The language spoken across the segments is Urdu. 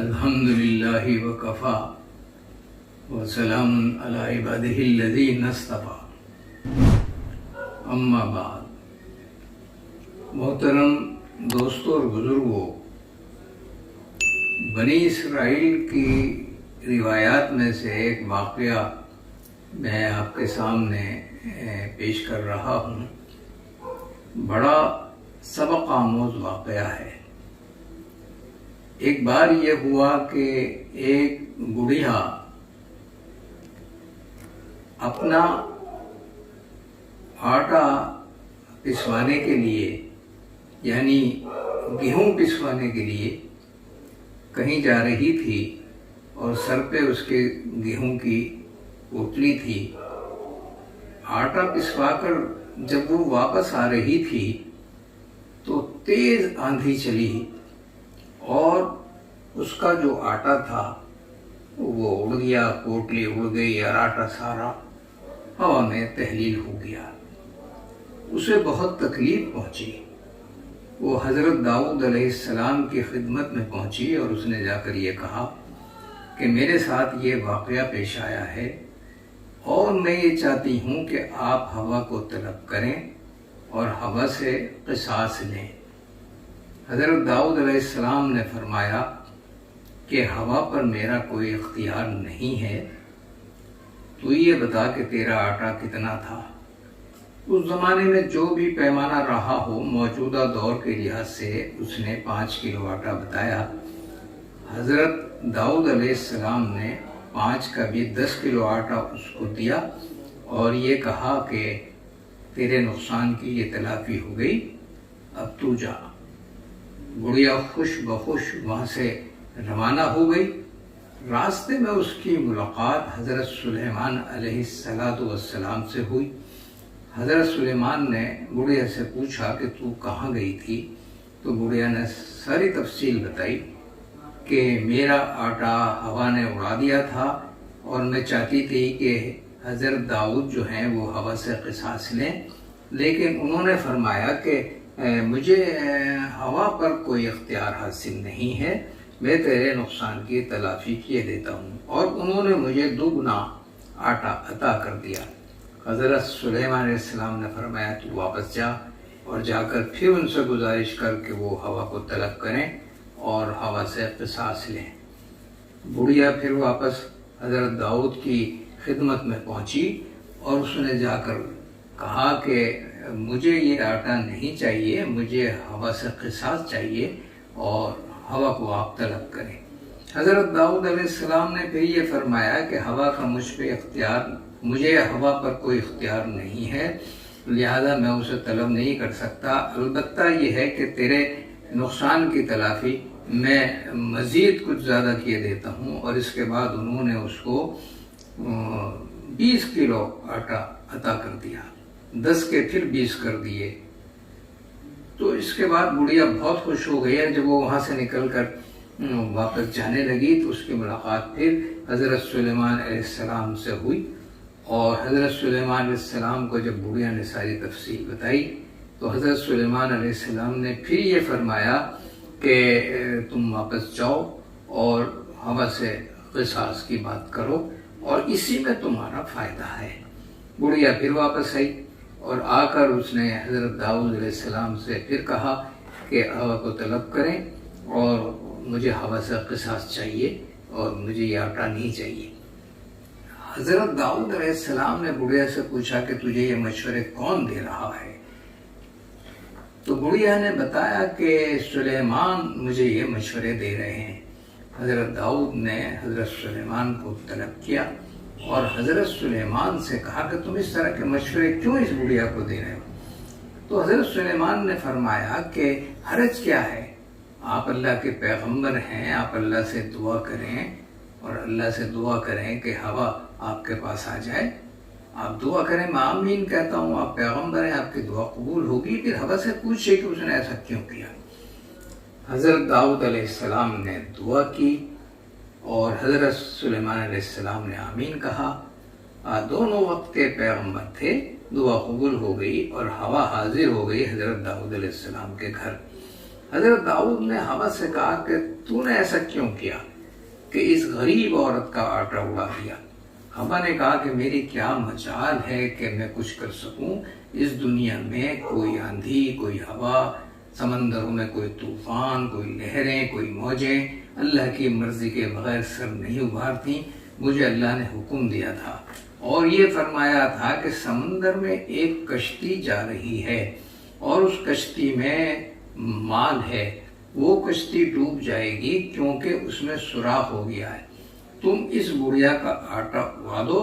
الحمدللہ وکفا وسلام علی عبادہ الذین اصطفی اما بعد۔ محترم دوستوں اور بزرگوں، بنی اسرائیل کی روایات میں سے ایک واقعہ میں آپ کے سامنے پیش کر رہا ہوں۔ بڑا سبق آموز واقعہ ہے۔ ایک بار یہ ہوا کہ ایک بڑھیا اپنا آٹا پسوانے کے لیے، یعنی گیہوں پسوانے کے لیے کہیں جا رہی تھی اور سر پہ اس کے گیہوں کی پوٹلی تھی۔ آٹا پسوا کر جب وہ واپس آ رہی تھی تو تیز آندھی چلی اور اس کا جو آٹا تھا وہ اڑ گیا، پوٹلی اڑ گئی اور آٹا سارا ہوا میں تحلیل ہو گیا۔ اسے بہت تکلیف پہنچی۔ وہ حضرت داؤد علیہ السلام کی خدمت میں پہنچی اور اس نے جا کر یہ کہا کہ میرے ساتھ یہ واقعہ پیش آیا ہے اور میں یہ چاہتی ہوں کہ آپ ہوا کو طلب کریں اور ہوا سے قصاص لیں۔ حضرت داؤد علیہ السلام نے فرمایا کہ ہوا پر میرا کوئی اختیار نہیں ہے، تو یہ بتا کہ تیرا آٹا کتنا تھا۔ اس زمانے میں جو بھی پیمانہ رہا ہو، موجودہ دور کے لحاظ سے اس نے 5 کلو آٹا بتایا۔ حضرت داؤد علیہ السلام نے 5 کا بھی 10 کلو آٹا اس کو دیا اور یہ کہا کہ تیرے نقصان کی یہ تلافی ہو گئی، اب تو جا۔ بڑھیا خوش بخوش وہاں سے روانہ ہو گئی۔ راستے میں اس کی ملاقات حضرت سلیمان علیہ السلام سے ہوئی۔ حضرت سلیمان نے بڑھیا سے پوچھا کہ تو کہاں گئی تھی؟ تو بڑھیا نے ساری تفصیل بتائی کہ میرا آٹا ہوا نے اڑا دیا تھا اور میں چاہتی تھی کہ حضرت داؤد جو ہیں وہ ہوا سے قصاص لیں، لیکن انہوں نے فرمایا کہ مجھے ہوا پر کوئی اختیار حاصل نہیں ہے، میں تیرے نقصان کی تلافی کیے دیتا ہوں، اور انہوں نے مجھے 2 گنا آٹا عطا کر دیا۔ حضرت سلیمان علیہ السلام نے فرمایا تو واپس جا اور جا کر پھر ان سے گزارش کر کہ وہ ہوا کو طلب کریں اور ہوا سے قصاص لیں۔ بڑھیا پھر واپس حضرت داؤد کی خدمت میں پہنچی اور اس نے جا کر کہا کہ مجھے یہ آٹا نہیں چاہیے، مجھے ہوا سے قصاص چاہیے اور ہوا کو آپ طلب کریں۔ حضرت داؤد علیہ السلام نے پھر یہ فرمایا کہ ہوا کا مجھے ہوا پر کوئی اختیار نہیں ہے، لہذا میں اسے طلب نہیں کر سکتا، البتہ یہ ہے کہ تیرے نقصان کی تلافی میں مزید کچھ زیادہ کیے دیتا ہوں۔ اور اس کے بعد انہوں نے اس کو 20 کلو آٹا عطا کر دیا، 10 کے پھر 20 کر دیے۔ تو اس کے بعد بڑھیا بہت خوش ہو گئی ہے۔ جب وہ وہاں سے نکل کر واپس جانے لگی تو اس کی ملاقات پھر حضرت سلیمان علیہ السلام سے ہوئی، اور حضرت سلیمان علیہ السلام کو جب بڑھیا نے ساری تفصیل بتائی تو حضرت سلیمان علیہ السلام نے پھر یہ فرمایا کہ تم واپس جاؤ اور ہوا سے قصاص کی بات کرو اور اسی میں تمہارا فائدہ ہے۔ بڑھیا پھر واپس آئی اور آ کر اس نے حضرت داؤد علیہ السلام سے پھر کہا کہ ہوا کو طلب کریں اور مجھے ہوا سے قصاص چاہیے اور مجھے یہ آٹا نہیں چاہیے۔ حضرت داؤد علیہ السلام نے بڑھیا سے پوچھا کہ تجھے یہ مشورے کون دے رہا ہے؟ تو بڑھیا نے بتایا کہ سلیمان مجھے یہ مشورے دے رہے ہیں۔ حضرت داؤد نے حضرت سلیمان کو طلب کیا اور حضرت سلیمان سے کہا کہ تم اس طرح کے مشورے کیوں اس بڑھیا کو دے رہے ہو؟ تو حضرت سلیمان نے فرمایا کہ حرج کیا ہے، آپ اللہ کے پیغمبر ہیں، آپ اللہ سے دعا کریں اور اللہ سے دعا کریں کہ ہوا آپ کے پاس آ جائے، آپ دعا کریں، میں آمین کہتا ہوں، آپ پیغمبر ہیں، آپ کی دعا قبول ہوگی۔ پھر ہوا سے پوچھے کہ اس نے ایسا کیوں کیا۔ حضرت داؤد علیہ السلام نے دعا کی اور حضرت سلیمان علیہ السلام نے آمین کہا۔ دونوں وقت کے پیغمبر تھے، دعا قبول ہو گئی اور ہوا حاضر ہو گئی حضرت داؤد علیہ السلام کے گھر۔ حضرت داؤد نے ہوا سے کہا کہ تو نے ایسا کیوں کیا؟ کہ اس غریب عورت کا آٹا اڑا دیا۔ ہوا نے کہا کہ میری کیا مجال ہے کہ میں کچھ کر سکوں، اس دنیا میں کوئی آندھی، کوئی ہوا، سمندروں میں کوئی طوفان، کوئی لہریں، کوئی موجیں اللہ کی مرضی کے بغیر سر نہیں ابھارتی۔ مجھے اللہ نے حکم دیا تھا اور یہ فرمایا تھا کہ سمندر میں ایک کشتی جا رہی ہے اور اس کشتی میں مال ہے، وہ کشتی ڈوب جائے گی کیونکہ اس میں سوراخ ہو گیا ہے۔ تم اس بڑھیا کا آٹا اڑا دو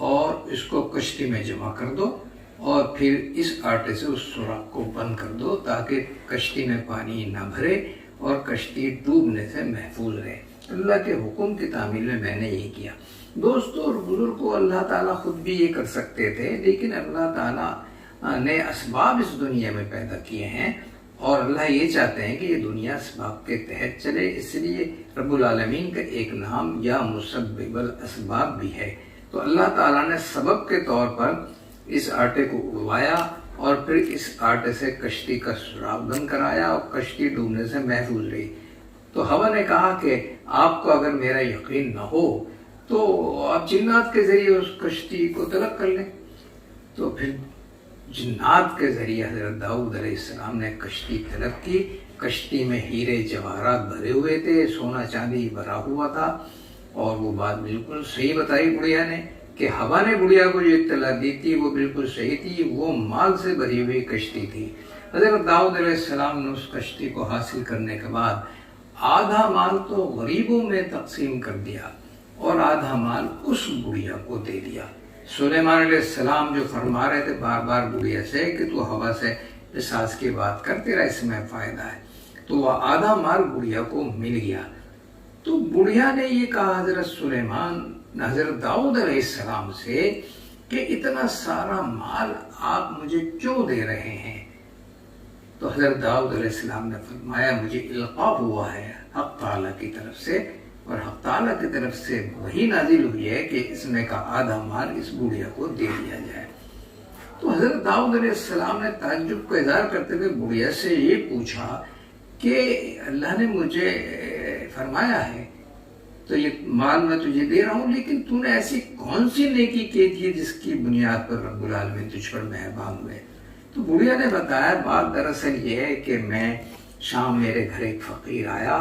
اور اس کو کشتی میں جمع کر دو اور پھر اس آٹے سے اس سوراخ کو بند کر دو تاکہ کشتی میں پانی نہ بھرے اور کشتی ڈوبنے سے محفوظ رہے۔ اللہ کے حکم کی تعمیل میں نے یہ کیا۔ دوستو اور بزرگوں، اللہ تعالیٰ خود بھی یہ کر سکتے تھے، لیکن اللہ تعالیٰ نے اسباب اس دنیا میں پیدا کیے ہیں اور اللہ یہ چاہتے ہیں کہ یہ دنیا اسباب کے تحت چلے، اس لیے رب العالمین کا ایک نام یا مسبب الاسباب بھی ہے۔ تو اللہ تعالیٰ نے سبب کے طور پر اس آٹے کو اڑوایا اور پھر اس آٹے سے کشتی کا سوراخ بند کرایا اور کشتی ڈوبنے سے محفوظ رہی۔ تو ہوا نے کہا کہ آپ کو اگر میرا یقین نہ ہو تو آپ جنات کے ذریعے اس کشتی کو طلب کر لیں۔ تو پھر جنات کے ذریعے حضرت داؤد علیہ السلام نے کشتی طلب کی۔ کشتی میں ہیرے جواہرات بھرے ہوئے تھے، سونا چاندی بھرا ہوا تھا، اور وہ بات بالکل صحیح بتائی بڑھیا نے کہ ہوا نے بڑھیا کو جو اطلاع دی تھی وہ بالکل صحیح تھی، وہ مال سے بھری ہوئی کشتی تھی۔ حضرت داؤد علیہ السلام نے اس کشتی کو حاصل کرنے کے بعد آدھا مال تو غریبوں میں تقسیم کر دیا اور آدھا مال اس بڑھیا کو دے دیا۔ سلیمان علیہ السلام جو فرما رہے تھے بار بار بڑھیا سے کہ تو ہوا سے قصاص کی بات کرتے رہا، اس میں فائدہ ہے، تو وہ آدھا مال بڑھیا کو مل گیا۔ تو بڑھیا نے یہ کہا حضرت داؤد علیہ السلام سے کہ اتنا سارا مال آپ مجھے کیوں دے رہے ہیں؟ تو حضرت داؤد علیہ السلام نے فرمایا مجھے القاء ہوا ہے حق تعالیٰ کی طرف سے، اور حق تعالیٰ کی طرف سے وہی نازل ہوئی ہے کہ اس میں کا آدھا مال اس بڑھیا کو دے دیا جائے۔ تو حضرت داؤد علیہ السلام نے تعجب کا اظہار کرتے ہوئے بڑھیا سے یہ پوچھا کہ اللہ نے مجھے فرمایا ہے تو یہ مال میں تجھے دے رہا ہوں، لیکن تو نے ایسی کون سی نیکی کی تھی جس کی بنیاد پر رب العالمین تجھ پر مہربان ہوئے؟ تو بڑھیا نے بتایا بات دراصل یہ ہے کہ میں شام میرے گھر ایک فقیر آیا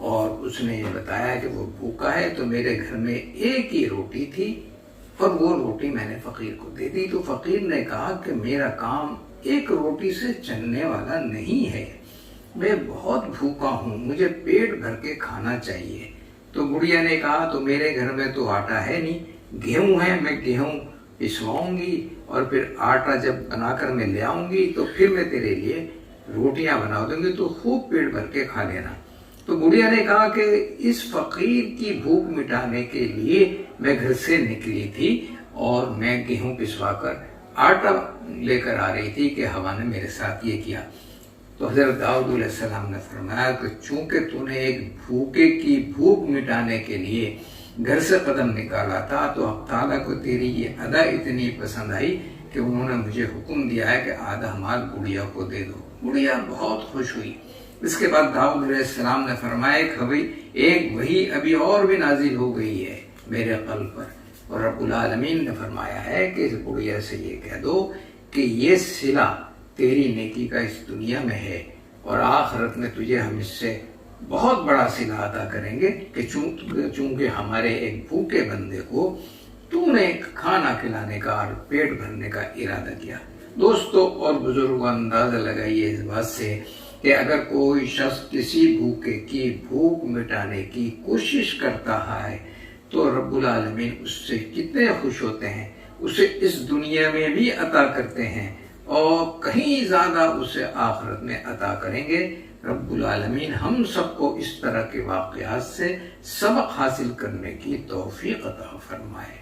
اور اس نے یہ بتایا کہ وہ بھوکا ہے، تو میرے گھر میں ایک ہی روٹی تھی اور وہ روٹی میں نے فقیر کو دے دی۔ تو فقیر نے کہا کہ میرا کام ایک روٹی سے چلنے والا نہیں ہے، میں بہت بھوکا ہوں، مجھے پیٹ بھر کے کھانا چاہیے۔ تو بڑھیا نے کہا تو میرے گھر میں تو آٹا ہے نہیں، گیہوں ہے، میں گیہوں پسواؤں گی اور پھر آٹا جب بنا کر میں لے آؤں گی تو پھر میں تیرے لیے روٹیاں بنا دوں گی، تو خوب پیٹ بھر کے کھا لینا۔ تو بڑھیا نے کہا کہ اس فقیر کی بھوک مٹانے کے لیے میں گھر سے نکلی تھی اور میں گیہوں پسوا کر آٹا لے کر آ رہی تھی کہ ہوا نے میرے ساتھ یہ کیا۔ تو حضرت داؤد علیہ السلام نے فرمایا کہ چونکہ تو نے ایک بھوکے کی بھوک مٹانے کے لیے گھر سے قدم نکالا تھا تو اب تعالیٰ کو تیری یہ ادا اتنی پسند آئی کہ انہوں نے مجھے حکم دیا ہے کہ آدھا مال بڑھیا کو دے دو۔ بڑھیا بہت خوش ہوئی۔ اس کے بعد داؤد علیہ السلام نے فرمایا کہ ایک وحی ابھی اور بھی نازل ہو گئی ہے میرے قلب پر، اور رب العالمین نے فرمایا ہے کہ اس بڑھیا سے یہ کہہ دو کہ یہ صلہ تیری نیکی کا اس دنیا میں ہے اور آخرت میں تجھے ہم اس سے بہت بڑا صلہ عطا کریں گے کہ چونکہ ہمارے ایک بھوکے بندے کو تو نے کھانا کھلانے کا اور پیٹ بھرنے کا ارادہ کیا۔ دوستو اور بزرگوں، اندازہ لگائیے اس بات سے کہ اگر کوئی شخص کسی بھوکے کی بھوک مٹانے کی کوشش کرتا ہے تو رب العالمین اس سے کتنے خوش ہوتے ہیں، اسے اس دنیا میں بھی عطا کرتے ہیں اور کہیں زیادہ اسے آخرت میں عطا کریں گے۔ رب العالمین ہم سب کو اس طرح کے واقعات سے سبق حاصل کرنے کی توفیق عطا فرمائے۔